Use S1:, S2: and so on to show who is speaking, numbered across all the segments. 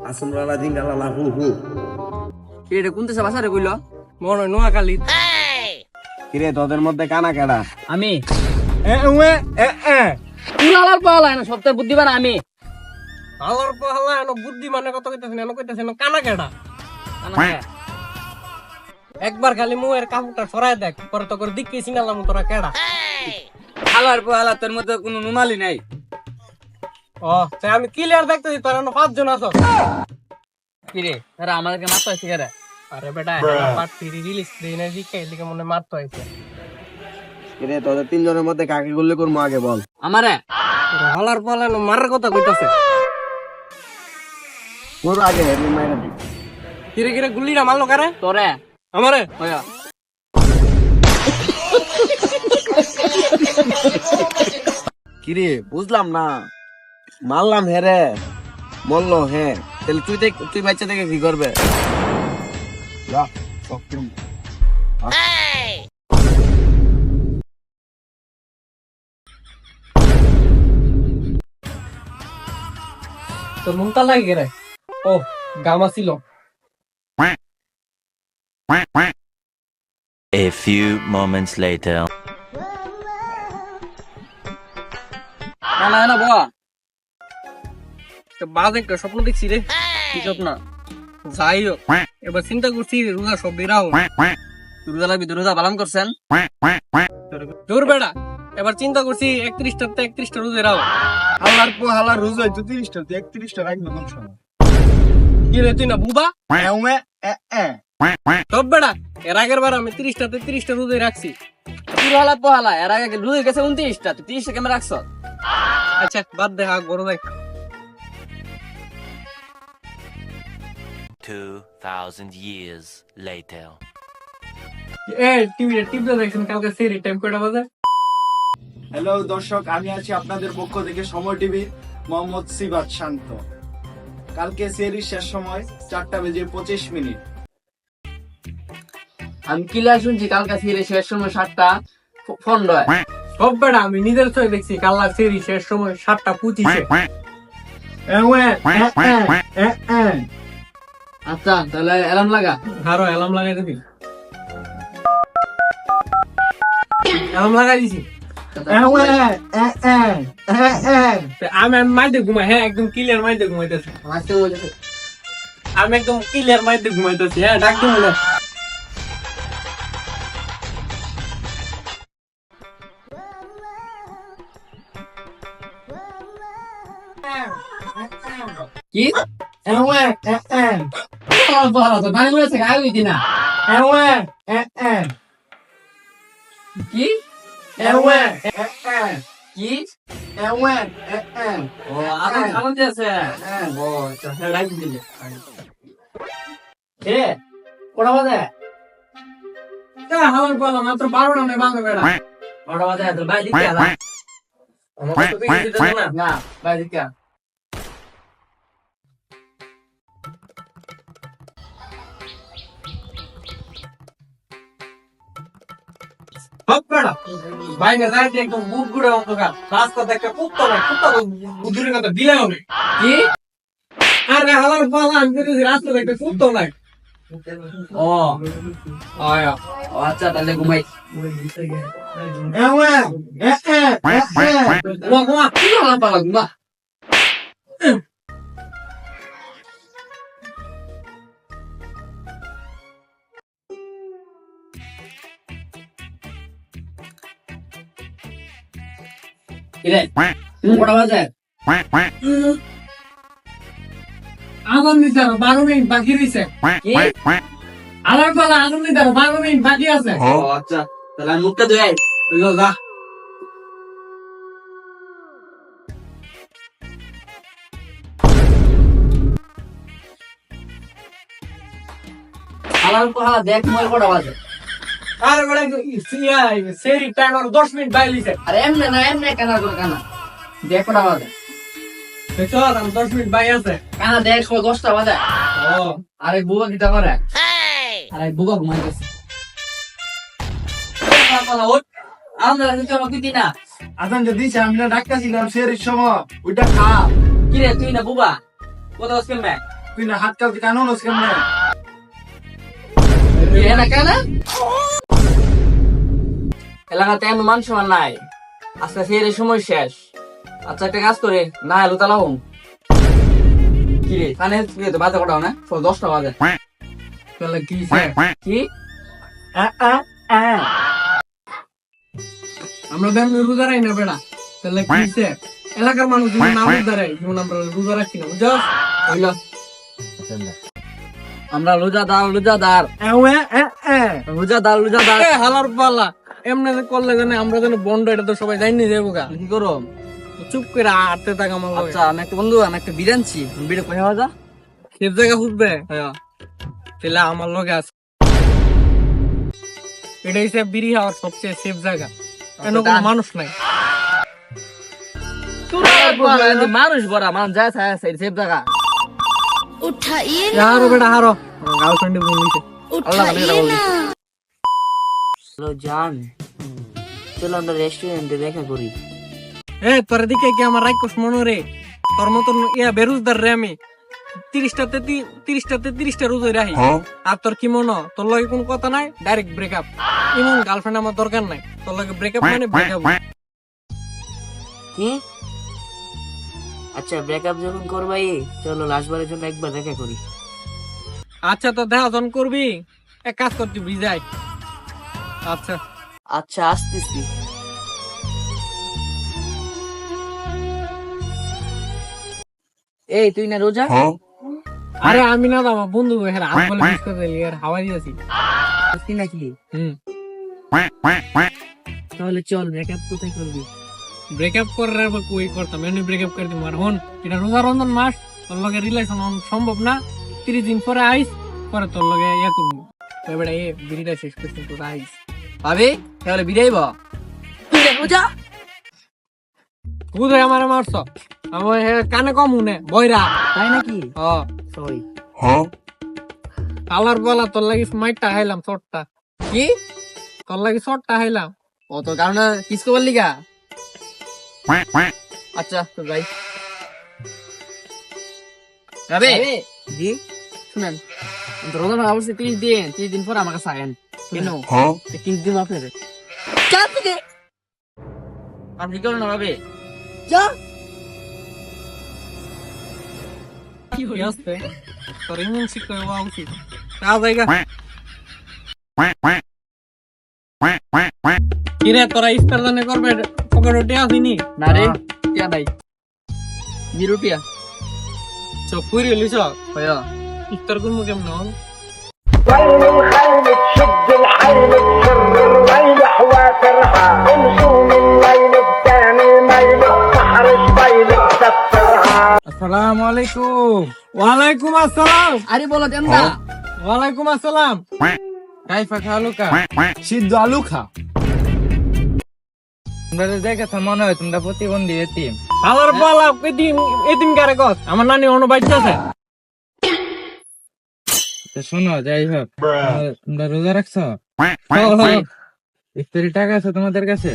S1: আসুনওয়ালা জিঙ্গালালা হু হু।
S2: কিরে কোন দেশে ভাষা রে কইলো?
S3: মনে হয় নোয়াখালী।
S1: কিরে তোদের মধ্যে কানা কেডা?
S2: আমি
S3: এ
S2: উলালার পালা না সবচেয়ে বুদ্ধিমান আমি।
S3: আলার পাহালা এনো বুদ্ধি মানে কত কইতাছেন কানা কেডা। একবার খালি মুয়ের কাপড়টা সরাই দেখ পরে তো করে দিকে সিঙ্গালাম তোরা কেডা।
S2: আলার পালা তোর মধ্যে কোনো নুমালি নাই।
S3: ও তাই আমি ক্লিয়ার দেখতেছি তোরা এনো 5 জন আছো।
S2: কিরে তারা আমাদেরকে মারতে হইছে কেরে?
S3: আরে বেটা পার্ট 3 রিলিজ দেইনা দিকে এদিকে মনে মারতে হইছে।
S1: কিরে তোদের তিনজনের মধ্যে কাকে গুলি করবো আগে বল।
S2: আমারে
S3: হালার পালা এনো মারার কথা কইতাছে।
S1: তোর আগে হেডলাইন মাইরা দি।
S3: কিরে কিরে গুলিটা মারলো কারে?
S2: তোরে
S3: আমারে
S2: হইয়া
S1: কিরে বুঝলাম না, মারলাম হেরে মরলো হ্যাঁ, তাহলে তুই বাচ্চা থেকে কি করবে? যা, সব তুমি।
S3: তোর মুখটা লাগে রে। ও গামা ছিল।
S4: A few moments later.
S2: না না বাবা
S3: বাজে একটা স্বপ্ন দেখছি রে।
S2: কি স্বপ্ন?
S3: যাই হোক এবার চিন্তা করছি রোজা সব বেরাও
S2: দুর্গালা বিদুরতা পালন করছেন?
S3: দূর বেড়া। এবার চিন্তা করছি 31টা 31টা রোজা রাও।
S1: আল্লাহর পো হালা রোজ হয় তো 30টা 31টা রাখবে কোন সময়?
S3: কি রে তুই না বুবা?
S1: এউমে এ এ
S3: সব বেড়া এর আগের বার আমি 30টা 33টা রোজা রাখছি।
S2: পুরালা পোহালা এর আগে রুই গেছে 29টা তুই 30টা কেমন রাখছ?
S3: আচ্ছা বাদ দে হাক বড় দেখ।
S4: 2000 years later.
S3: এ টিভিতে দেখছেন কালকে সেরি টাইম কয়টা বাজে?
S5: হ্যালো দর্শক, আমি আছি আপনাদের পক্ষ থেকে সময় টিভি মোহাম্মদ সিবাত শান্ত। কালকে সেরির শেষ সময় 4:25।
S2: আমি কিলার শুনছি কালকা সিরে শেষ সময় 7:15
S3: সব বেড়া আমি নিজের চোখে দেখছি কাল্লা সেরি শেষ সময় 7:25।
S5: এউমে এ এ এ
S2: আচ্ছা তাহলে অ্যালার্ম লাগা।
S3: আরো অ্যালার্ম লাগাই দিবি? অ্যালার্ম লাগাই দিছি।
S5: এউমে এ এ এ
S3: আমি মাইতে ঘুমাই। হ্যাঁ একদম ক্লিয়ার মাইতে ঘুমাইতেছি।
S2: মাসে বলেছে
S3: আমি একদম ক্লিয়ার মাইতে ঘুমাইতেছি। হ্যাঁ ডাক দিব না।
S2: কি?
S5: এউমে এ এ
S2: বলা তো গালি বলেছে গালি দিতি না।
S5: এউমে এ এ
S2: কি?
S5: এউমে এ এ
S2: কি?
S5: এউমে এ এ
S2: ও আগুন আগুন দিয়েছে। ও আচ্ছা রাখ দিলে। এ কোড়া বাজে?
S3: আমার বলা মাত্র 12টা নেই বাংলা বেড়া।
S2: কোড়া বাজে তো বাই দিতে আলা।
S3: আমার তো তুই দিতে না।
S2: না বাই দিতে।
S3: সব বেড়া বাইরে যাইতে একদম বুক গুড়ে অন্ধকার। রাস্তাতে একটা কুত্তা নাই। কুত্তা তো বুদ্ধুরের কথা দিলে হবে।
S2: কি?
S3: আরে হালার পালা আমি দেখতেছি রাস্তাতে একটা কুত্তা নাই।
S2: ও
S3: আয়া
S2: ও আচ্ছা তাহলে ঘুমাই।
S5: এউমে এ এ এ
S2: ঘুমা ঘুমা কি হলা পালা ঘুমা। কিরে কোড়া বাজে?
S3: আগুন দিতে 12 মিনিট বাকি রয়েছে।
S2: কি?
S3: আলার পালা আগুন দিতে 12 মিনিট বাকি আছে।
S2: ও আচ্ছা তাহলে আমি মুখটা ধুই।
S3: লো যা।
S2: আলার পালা দেখ মোর কোড়া বাজে।
S3: আরে বড় সেরি টাইম আর 10 মিনিট বাইলিছে।
S2: আরে এমনে কানা করে কানা দেখ কোড়া বাজে।
S3: দেখো আমি 10 মিনিট বাই আছে।
S2: কানা দেখ 10টা বাজে।
S3: ও
S2: আরে বুবা কিটা করে? আরে বুবা ঘুমাইতেছে। পালা ওঠ আমরা দিতে আমাকে দিতি না।
S5: আজান যদি আমি না ডাক্তার ছিলাম সেরির সময় ওইটা খা।
S2: কিরে তুই না বুবা কোথাও কেমনে?
S5: তুই না হাত কালকে কানো নস কেমনে
S2: এ না কেন এলাকাতে এমন মানুষ আর নাই আজকে সেরের সময় শেষ আচ্ছা একটা কাজ করে না এলো তালাও কি রে কানে তো বাজে কটাও না 10টা বাজে তাহলে কি কি
S3: আমরা তো এমনি রোজা রাখি না বেড়া তাহলে কি হইছে? এলাকার মানুষ যেমন না রোজা রাখে যেমন আমরা রোজা রাখি না বুঝছো
S2: হইল আমরা রোজাদার
S3: হালার পালা এমনি যে করলে জানে আমরা যেন বন্ড এটা তো সবাই জানি যাবো গা
S2: কি করো
S3: চুপ করে আটতে থাক আমার লগে।
S2: আচ্ছা আমি একটা বন্ধু আমি একটা বিড় আনছি বিড়ে কোথায় হওয়া যা
S3: সব জায়গা খুঁজবে
S2: হ্যাঁ
S3: তাহলে আমার লগে আছে এটা হিসেবে বিড়ি হওয়ার সবচেয়ে সেফ জায়গা কেন কোনো মানুষ নাই
S2: মানুষ বড়া মান যায় সেফ জায়গা
S6: उठाइए
S3: হারো বেটা হারো গার্লফ্রেন্ডে বলিছে
S6: उठाइए ना
S2: হ্যালো জান চলো আমরা রেস্টুরেন্টে দেখা করি
S3: এ তোর দিকে কি আমার রাক্ষস মনে রে তোর মতন ইয়া বেরোজদার রে আমি 30টা রোজই রাখি আর তোর কি মনে তোর লগে কোনো কথা নাই ডাইরেক্ট ব্রেকআপ এমন গার্লফ্রেন্ড আমার দরকার নাই তোর লগে ব্রেকআপ মানে ব্রেকআপ
S2: কি আচ্ছা ব্রেকআপ যখন করবাই চলো লাস্টবারের জন্য একবার দেখা করি
S3: আচ্ছা তো দেখা যখন করবি এক কাজ করতে বিজাই আচ্ছা
S2: আচ্ছা আসতেছি এই তুই না রোজা
S3: আরে আমি না দাম বন্ধু হ্যাঁ আজ বলে মিস করে দিলি আর হাওয়া দিয়েছি
S2: তুই নাকি
S3: হুম
S2: তাহলে চল ব্রেকআপ কোথায় করবি
S3: ব্রেকআপ করার আবার কই করতাম এমনি ব্রেকআপ করে দিম আর হন এটা রোজা রমজান মাস তোর লগে রিলেশন সম্ভব না 30 দিন পরে আইস পরে তোর লগে ইয়া করবো এবারে এ বিড়িটা শেষ করছিস তোর আইস
S2: ভাবি তাহলে বিদায় বা তুই না রোজা
S3: বুঝে আমারে মারছ আমার কানে কম শুনে বইরা
S2: তাই নাকি
S3: হ
S2: সরি
S3: কালার বলা তোর লাগি স্মাইটটা হাইলাম শর্টটা
S2: কি
S3: তোর লাগি শর্টটা হাইলাম
S2: ও তো কারণে কিস করবার লিগা আচ্ছা তো যাই ভাবি জি শুনেন রোজা না অবশ্যই 30 দিন পর আমার কাছে আয়েন কেন 30 দিন আপনাদের চা থেকে আপনি কেন না ভাবি যা
S3: কি হইছে তোর এমন শিক্ষা হওয়া উচিত তা জায়গা কিরে তোরা ইফতার দানে করবে পকেটে টিয়া আসিনি
S2: না রে টিয়া নাই নিরুটিয়া
S3: চোখ পুরি লিছ
S2: হয়া
S3: ইফতার করবো কেমন
S7: وين الخيل تشد الحيل تفر الريل حوافرها امشوا من ليل الثاني ميل الصحر شبيل تسفرها
S3: আসসালামু আলাইকুম ওয়ালাইকুম আসসালাম
S2: আরে বলো কেমন
S3: ওয়ালাইকুম আসসালাম কাইফা খালুকা
S5: সিদ্ধ আলু খা
S3: তোমরা দেখেছ মনে হয় তোমরা প্রতিবন্ধী এতিম আমার বলা এতিম কারে কস আমার নানি অন্য বাচ্চা আছে শোনো যাই হোক তোমরা রোজা রাখছো ইফতারি টাকা আছে তোমাদের কাছে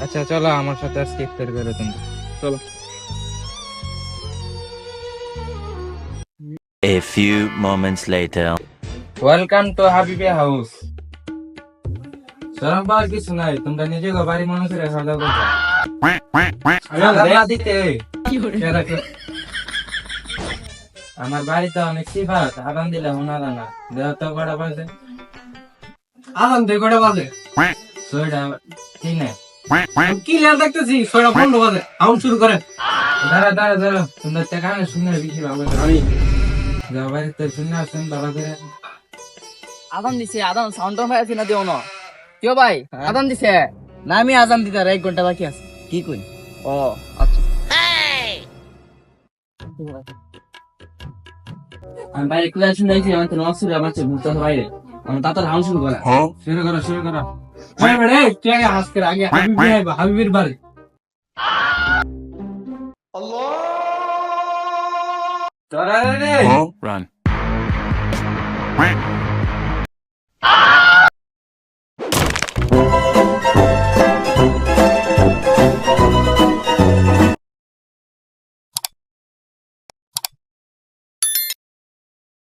S3: আচ্ছা চলো আমার সাথে আজকে ইফতার করে তোমরা চলো
S4: A few moments later.
S3: Welcome to Habibi House শরম পাওয়ার কিছু নাই তোমরা নিজে বাড়ি মানুষের খাওয়া দাওয়া দিতে আমার বাড়িতে অনেক সিফাত আদান দিলে হোনারা না দেহ তো কটা বাজে আদান দিয়ে কটা বাজে ছয়টা ঠিক নাই কি লেয়ার দেখতেছি 6টা 15 বাজে আউন শুরু করে দাঁড়া দাঁড়া দাঁড়া তোমরা কানে শুনে বেশি ভালো আমি যাও বাড়িতে শুনে আসেন ভালো করে
S2: আদান দিছে আদান সাউন্ড হয় আছে না দিও না কেউ ভাই আদান দিছে না আমি আদান দিতে আর 1 ঘন্টা বাকি আছে কি কই ও আচ্ছা আমি বাইরে ক্লাস শুনেছি আমার তো নসুরে আমার চেয়ে ঘুরতে বাইরে আমার তাতার হাউন শুরু করা
S3: শুরু করো ভাই বেড়ে কে আগে হাস করে আগে হাবিবি আইবা হাবিবির বাড়ি
S4: Run.